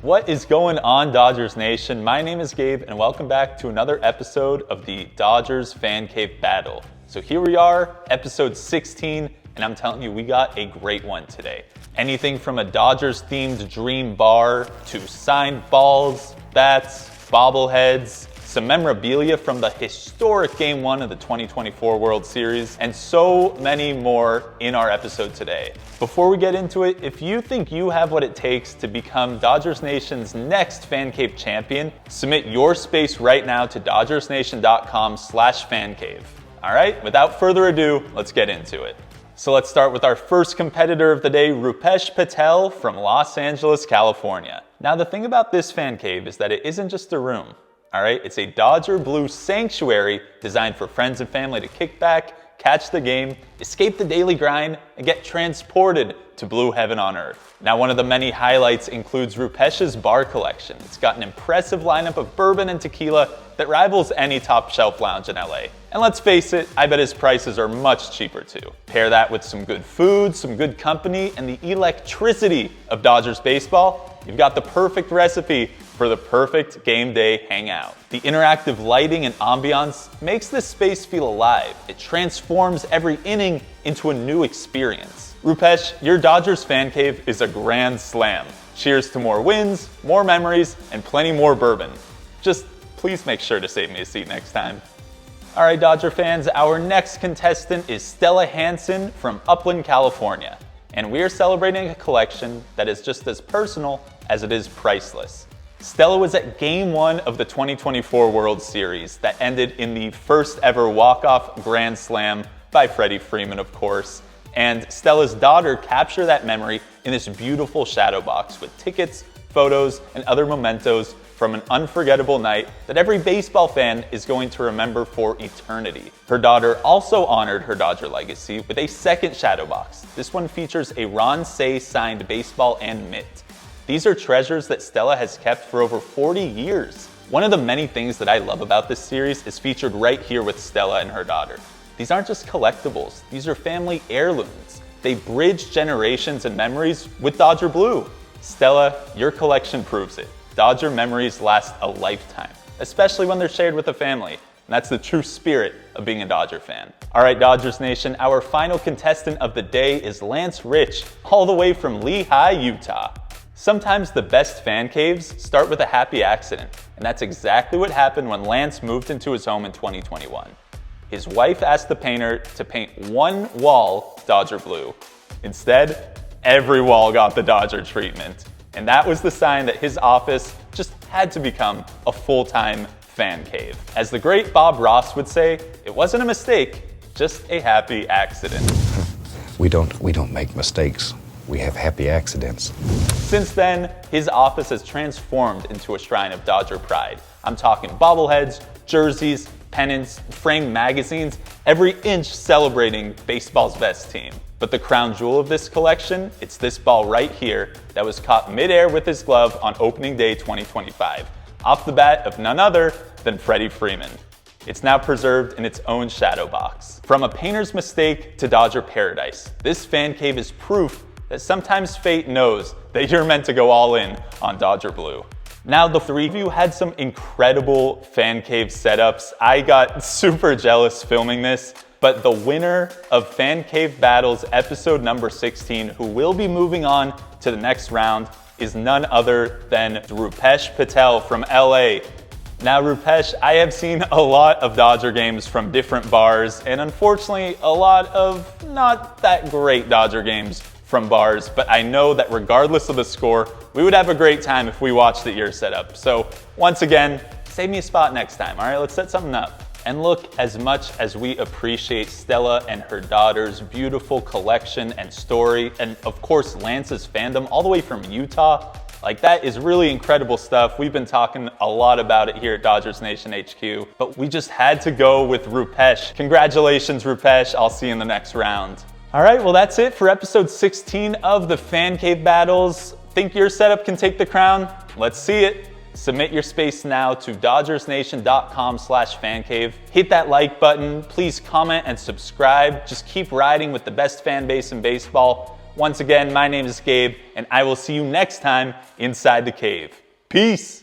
What is going on, Dodgers Nation? My name is Gabe, and welcome back to another episode of the Dodgers Fan Cave Battle. So here we are, episode 16, and I'm telling you, we got a great one today. Anything from a Dodgers-themed dream bar to signed balls, bats, bobbleheads, some memorabilia from the historic Game 1 of the 2024 World Series, and so many more in our episode today. Before we get into it, if you think you have what it takes to become Dodgers Nation's next Fan Cave champion, submit your space right now to DodgersNation.com/fancave. All right, without further ado, let's get into it. So let's start with our first competitor of the day, Rupesh Patel from Los Angeles, California. Now the thing about this fan cave is that it isn't just a room. All right, it's a Dodger Blue sanctuary designed for friends and family to kick back, catch the game, escape the daily grind, and get transported to blue heaven on earth. Now, one of the many highlights includes Rupesh's bar collection. It's got an impressive lineup of bourbon and tequila that rivals any top shelf lounge in LA. And let's face it, I bet his prices are much cheaper too. Pair that with some good food, some good company, and the electricity of Dodgers baseball, you've got the perfect recipe for the perfect game day hangout. The interactive lighting and ambiance makes this space feel alive. It transforms every inning into a new experience. Rupesh, your Dodgers fan cave is a grand slam. Cheers to more wins, more memories, and plenty more bourbon. Just please make sure to save me a seat next time. All right, Dodger fans, our next contestant is Stella Hansen from Upland, California. And we are celebrating a collection that is just as personal as it is priceless. Stella was at Game 1 of the 2024 World Series that ended in the first ever walk-off grand slam by Freddie Freeman, of course. And Stella's daughter captured that memory in this beautiful shadow box with tickets, photos, and other mementos from an unforgettable night that every baseball fan is going to remember for eternity. Her daughter also honored her Dodger legacy with a second shadow box. This one features a Ron Cey signed baseball and mitt. These are treasures that Stella has kept for over 40 years. One of the many things that I love about this series is featured right here with Stella and her daughter. These aren't just collectibles, these are family heirlooms. They bridge generations and memories with Dodger Blue. Stella, your collection proves it. Dodger memories last a lifetime, especially when they're shared with a family. And that's the true spirit of being a Dodger fan. All right, Dodgers Nation, our final contestant of the day is Lance Rich, all the way from Lehigh, Utah. Sometimes the best fan caves start with a happy accident, and that's exactly what happened when Lance moved into his home in 2021. His wife asked the painter to paint one wall Dodger Blue. Instead, every wall got the Dodger treatment. And that was the sign that his office just had to become a full-time fan cave. As the great Bob Ross would say, it wasn't a mistake, just a happy accident. We don't make mistakes. We have happy accidents. Since then, his office has transformed into a shrine of Dodger pride. I'm talking bobbleheads, jerseys, pennants, framed magazines, every inch celebrating baseball's best team. But the crown jewel of this collection, it's this ball right here that was caught midair with his glove on opening day 2025, off the bat of none other than Freddie Freeman. It's now preserved in its own shadow box. From a painter's mistake to Dodger paradise, this fan cave is proof that sometimes fate knows that you're meant to go all in on Dodger Blue. Now, the three of you had some incredible fan cave setups. I got super jealous filming this, but the winner of Fan Cave Battles episode number 16, who will be moving on to the next round, is none other than Rupesh Patel from LA. Now, Rupesh, I have seen a lot of Dodger games from different bars, and unfortunately, a lot of not that great Dodger games from bars, but I know that regardless of the score, we would have a great time if we watched at your setup. So once again, save me a spot next time, all right? Let's set something up. And look, as much as we appreciate Stella and her daughter's beautiful collection and story, and of course Lance's fandom all the way from Utah, like that is really incredible stuff. We've been talking a lot about it here at Dodgers Nation HQ, but we just had to go with Rupesh. Congratulations, Rupesh. I'll see you in the next round. All right, well, that's it for episode 16 of the Fan Cave Battles. Think your setup can take the crown? Let's see it. Submit your space now to DodgersNation.com/fancave. Hit that like button. Please comment and subscribe. Just keep riding with the best fan base in baseball. Once again, my name is Gabe, and I will see you next time inside the cave. Peace!